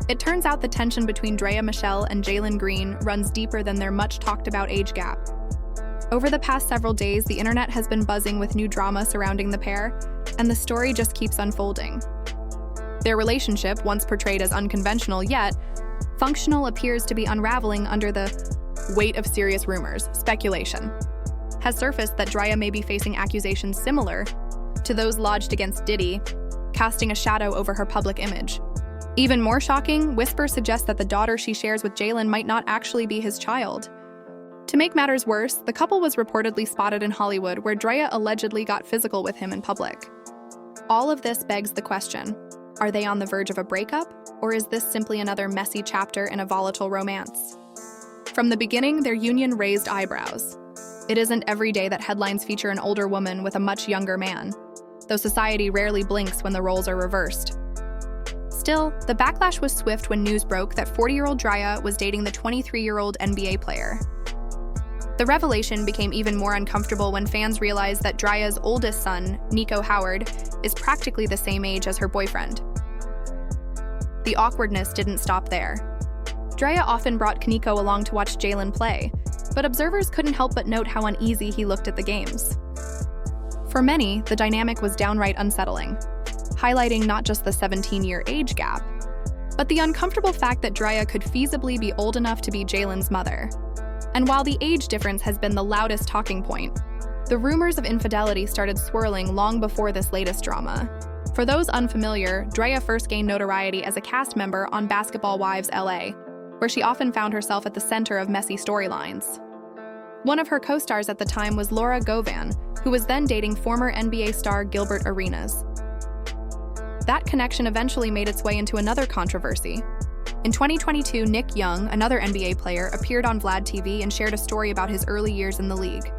It turns out the tension between Draya Michelle and Jalen Green runs deeper than their much-talked-about age gap. Over the past several days, the internet has been buzzing with new drama surrounding the pair, and the story just keeps unfolding. Their relationship, once portrayed as unconventional yet functional, appears to be unraveling under the weight of serious rumors. Speculation has surfaced that Draya may be facing accusations similar to those lodged against Diddy, casting a shadow over her public image. Even more shocking, whispers suggest that the daughter she shares with Jalen might not actually be his child. To make matters worse, the couple was reportedly spotted in Hollywood, where Draya allegedly got physical with him in public. All of this begs the question, are they on the verge of a breakup, or is this simply another messy chapter in a volatile romance? From the beginning, their union raised eyebrows. It isn't every day that headlines feature an older woman with a much younger man, though society rarely blinks when the roles are reversed. Still, the backlash was swift when news broke that 40-year-old Draya was dating the 23-year-old NBA player. The revelation became even more uncomfortable when fans realized that Draya's oldest son, Nico Howard, is practically the same age as her boyfriend. The awkwardness didn't stop there. Draya often brought Nico along to watch Jalen play, but observers couldn't help but note how uneasy he looked at the games. For many, the dynamic was downright unsettling, highlighting not just the 17-year age gap, but the uncomfortable fact that Draya could feasibly be old enough to be Jalen's mother. And while the age difference has been the loudest talking point, the rumors of infidelity started swirling long before this latest drama. For those unfamiliar, Draya first gained notoriety as a cast member on Basketball Wives LA, where she often found herself at the center of messy storylines. One of her co-stars at the time was Laura Govan, who was then dating former NBA star Gilbert Arenas. That connection eventually made its way into another controversy. In 2022, Nick Young, another NBA player, appeared on Vlad TV and shared a story about his early years in the league.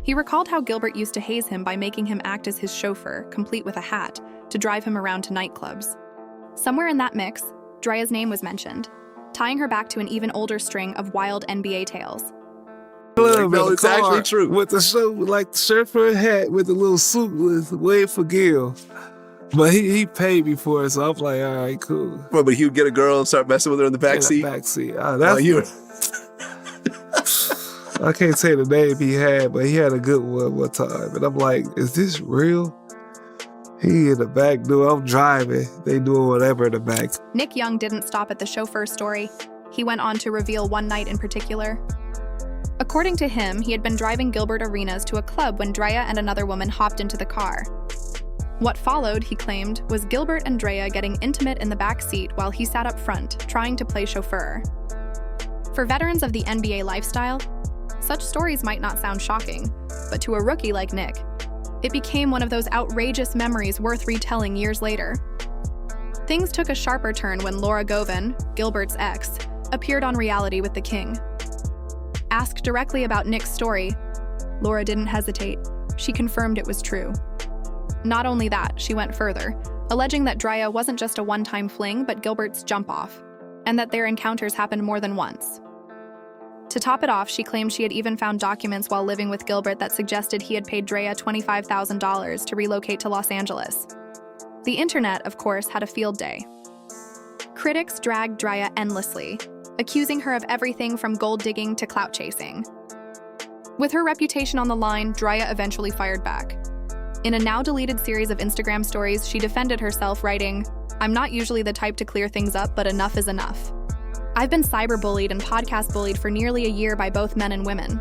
He recalled how Gilbert used to haze him by making him act as his chauffeur, complete with a hat, to drive him around to nightclubs. Somewhere in that mix, Draya's name was mentioned, tying her back to an even older string of wild NBA tales. No, it's actually true. With the show, like the surfer hat with the little suit with wait for Gil. But he paid me for it, so I'm like, all right, cool. Well, but he would get a girl and start messing with her in the backseat? Backseat. I can't say the name he had, but he had a good one time. And I'm like, is this real? He in the back door, I'm driving. They doing whatever in the back. Nick Young didn't stop at the chauffeur story. He went on to reveal one night in particular. According to him, he had been driving Gilbert Arenas to a club when Draya and another woman hopped into the car. What followed, he claimed, was Gilbert and Draya getting intimate in the back seat while he sat up front, trying to play chauffeur. For veterans of the NBA lifestyle, such stories might not sound shocking, but to a rookie like Nick, it became one of those outrageous memories worth retelling years later. Things took a sharper turn when Laura Govan, Gilbert's ex, appeared on Reality with the King. Asked directly about Nick's story, Laura didn't hesitate. She confirmed it was true. Not only that, she went further, alleging that Draya wasn't just a one-time fling, but Gilbert's jump-off, and that their encounters happened more than once. To top it off, she claimed she had even found documents while living with Gilbert that suggested he had paid Draya $25,000 to relocate to Los Angeles. The internet, of course, had a field day. Critics dragged Draya endlessly, accusing her of everything from gold digging to clout chasing. With her reputation on the line, Draya eventually fired back. In a now-deleted series of Instagram stories, she defended herself, writing, "I'm not usually the type to clear things up, but enough is enough. I've been cyberbullied and podcast bullied for nearly a year by both men and women.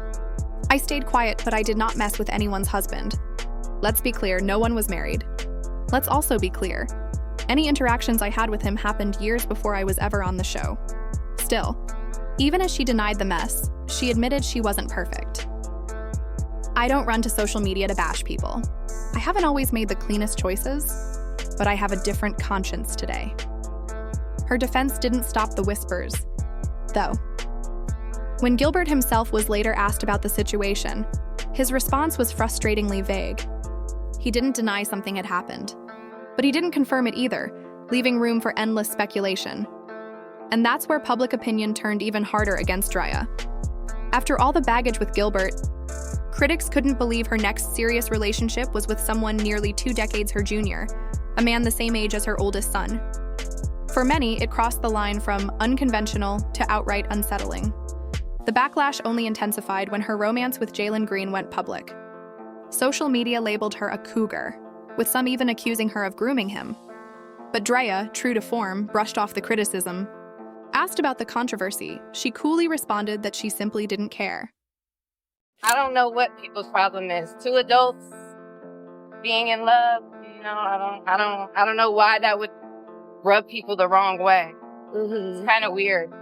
I stayed quiet, but I did not mess with anyone's husband. Let's be clear, no one was married. Let's also be clear. Any interactions I had with him happened years before I was ever on the show." Still, even as she denied the mess, she admitted she wasn't perfect. "I don't run to social media to bash people. I haven't always made the cleanest choices, but I have a different conscience today." Her defense didn't stop the whispers, though. When Gilbert himself was later asked about the situation, His response was frustratingly vague. He didn't deny something had happened, but he didn't confirm it either, leaving room for endless speculation. And that's where public opinion turned even harder against Draya. After all the baggage with Gilbert, critics couldn't believe her next serious relationship was with someone nearly 2 decades her junior, a man the same age as her oldest son. For many, it crossed the line from unconventional to outright unsettling. The backlash only intensified when her romance with Jalen Green went public. Social media labeled her a cougar, with some even accusing her of grooming him. But Draya, true to form, brushed off the criticism. Asked about the controversy, she coolly responded that she simply didn't care. I don't know what people's problem is. 2 adults being in love, I don't know why that would rub people the wrong way. It's kind of weird.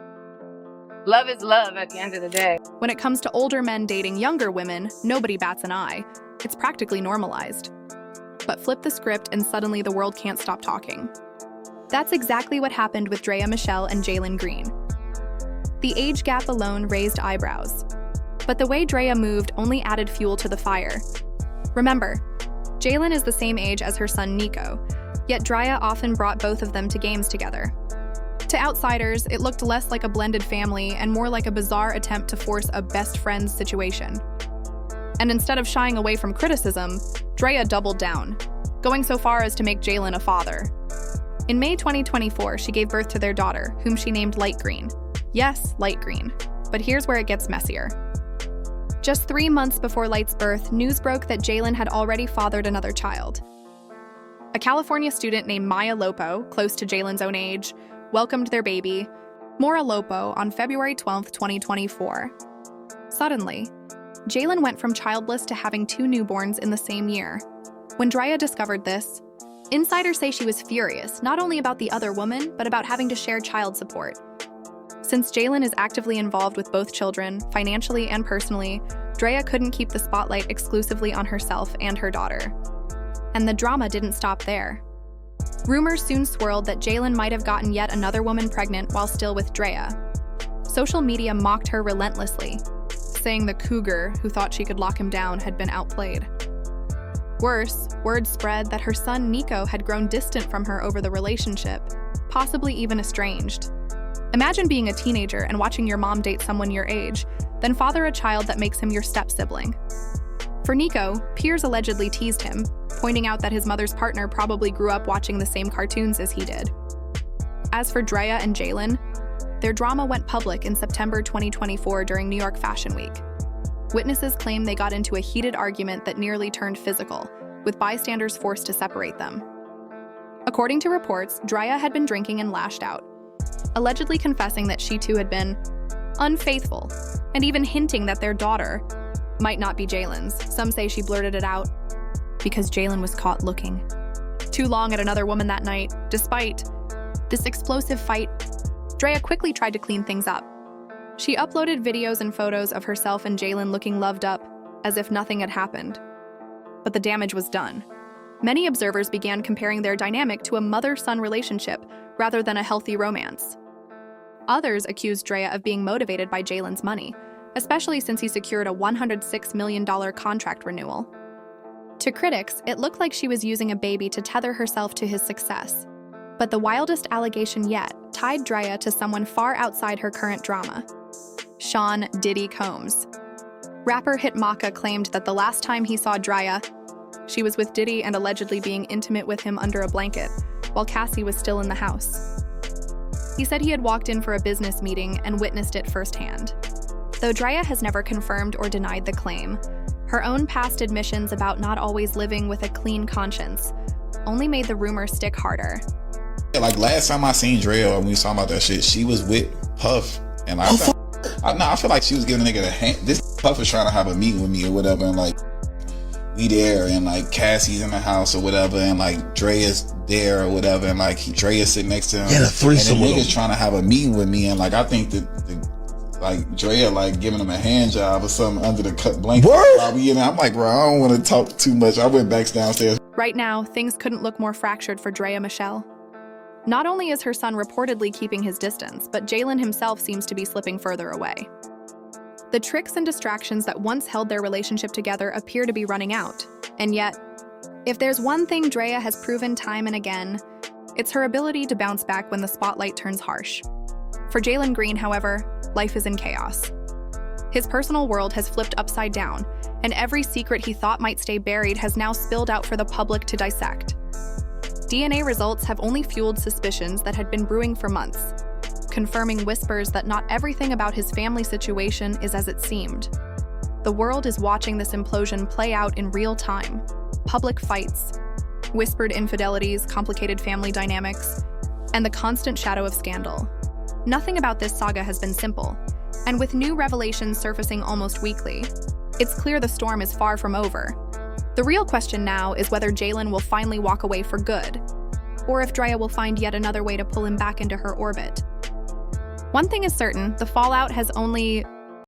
Love is love at the end of the day. When it comes to older men dating younger women, nobody bats an eye. It's practically normalized. But flip the script and suddenly the world can't stop talking. That's exactly what happened with Draya Michele and Jalen Green. The age gap alone raised eyebrows. But the way Draya moved only added fuel to the fire. Remember, Jalen is the same age as her son Nico, yet Draya often brought both of them to games together. To outsiders, it looked less like a blended family and more like a bizarre attempt to force a best friends situation. And instead of shying away from criticism, Draya doubled down, going so far as to make Jalen a father. In May 2024, she gave birth to their daughter, whom she named Light Green. Yes, Light Green. But here's where it gets messier. Just 3 months before Light's birth, news broke that Jalen had already fathered another child. A California student named Maya Lopo, close to Jalen's own age, welcomed their baby, Mora Lopo, on February 12, 2024. Suddenly, Jalen went from childless to having 2 newborns in the same year. When Draya discovered this, insiders say she was furious, not only about the other woman, but about having to share child support. Since Jalen is actively involved with both children, financially and personally, Draya couldn't keep the spotlight exclusively on herself and her daughter. And the drama didn't stop there. Rumors soon swirled that Jalen might have gotten yet another woman pregnant while still with Draya. Social media mocked her relentlessly, saying the cougar who thought she could lock him down had been outplayed. Worse, word spread that her son Nico had grown distant from her over the relationship, possibly even estranged. Imagine being a teenager and watching your mom date someone your age, then father a child that makes him your step-sibling. For Nico, peers allegedly teased him, pointing out that his mother's partner probably grew up watching the same cartoons as he did. As for Draya and Jalen, their drama went public in September 2024 during New York Fashion Week. Witnesses claim they got into a heated argument that nearly turned physical, with bystanders forced to separate them. According to reports, Draya had been drinking and lashed out, allegedly confessing that she too had been unfaithful, and even hinting that their daughter might not be Jalen's. Some say she blurted it out because Jalen was caught looking too long at another woman that night. Despite this explosive fight, Draya quickly tried to clean things up. She uploaded videos and photos of herself and Jalen looking loved up, as if nothing had happened. But the damage was done. Many observers began comparing their dynamic to a mother-son relationship rather than a healthy romance. Others accused Draya of being motivated by Jalen's money, especially since he secured a $106 million contract renewal. To critics, it looked like she was using a baby to tether herself to his success. But the wildest allegation yet tied Draya to someone far outside her current drama: Sean Diddy Combs. Rapper Hitmaka claimed that the last time he saw Draya, she was with Diddy and allegedly being intimate with him under a blanket, while Cassie was still in the house. He said he had walked in for a business meeting and witnessed it firsthand. Though Draya has never confirmed or denied the claim, her own past admissions about not always living with a clean conscience only made the rumor stick harder. Like last time I seen Draya, when we was talking about that shit, she was with Puff, and I feel like she was giving a nigga a hand. This Puff was trying to have a meeting with me or whatever, and like we there, and like Cassie's in the house or whatever, and like Draya's there or whatever, and like Draya's sitting next to him. Yeah, the threesome. And the nigga's trying to have a meeting with me, and like I think that like Draya like giving him a hand job or something under the cut blanket. While we in there. I'm like, bro, I don't want to talk too much. I went back downstairs. Right now, things couldn't look more fractured for Draya Michele. Not only is her son reportedly keeping his distance, but Jalen himself seems to be slipping further away. The tricks and distractions that once held their relationship together appear to be running out. And yet, if there's one thing Draya has proven time and again, it's her ability to bounce back when the spotlight turns harsh. For Jalen Green, however, life is in chaos. His personal world has flipped upside down, and every secret he thought might stay buried has now spilled out for the public to dissect. DNA results have only fueled suspicions that had been brewing for months, confirming whispers that not everything about his family situation is as it seemed. The world is watching this implosion play out in real time. Public fights, whispered infidelities, complicated family dynamics, and the constant shadow of scandal. Nothing about this saga has been simple, and with new revelations surfacing almost weekly, it's clear the storm is far from over. The real question now is whether Jalen will finally walk away for good, or if Draya will find yet another way to pull him back into her orbit. One thing is certain, the fallout has only